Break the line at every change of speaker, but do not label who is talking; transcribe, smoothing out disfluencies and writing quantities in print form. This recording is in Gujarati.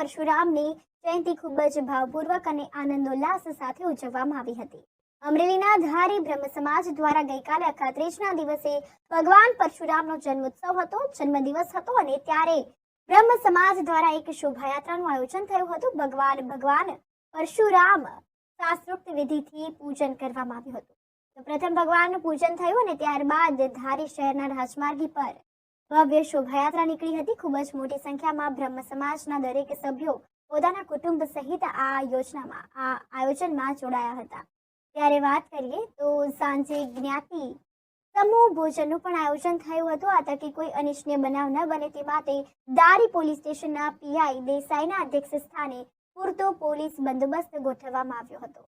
પરશુરામની જયંતિ ખૂબ જ ભાવપૂર્વક અને આનંદોલ્લાસ સાથે ઉજવવામાં આવી હતી। અમરેલીના ધારી બ્રહ્મ સમાજ દ્વારા ગઈકાલે અખાત્રીજના દિવસે ભગવાન પરશુરામનો જન્મોત્સવ હતો, જન્મદિવસ હતો અને ત્યારે બ્રહ્મ સમાજ દ્વારા એક શોભાયાત્રાનું આયોજન થયું હતું। ભગવાન પરશુરામ શાસ્ત્રોક્ત વિધિથી પૂજન કરવામાં આવ્યું હતું। તો પ્રથમ ભગવાનનું પૂજન થયું અને ત્યારબાદ ધારી શહેરના રાજમાર્ગી પર ભવ્ય શોભાયાત્રા નીકળી હતી। ખૂબ જ મોટી સંખ્યામાં બ્રહ્મ સમાજના દરેક સભ્યો પોતાના કુટુંબ સહિત આ આયોજનમાં જોડાયા હતા। ત્યારે વાત કરીએ તો સાંજે જ્ઞાતિ સમૂહ ભોજનનું પણ આયોજન થયું હતું। આ તકે કોઈ અનિચ્છનીય બનાવ ન બને તે માટે ધારી પોલીસ સ્ટેશનના પીઆઈ દેસાઈના અધ્યક્ષ સ્થાને પૂરતો પોલીસ બંદોબસ્ત ગોઠવવામાં આવ્યો હતો।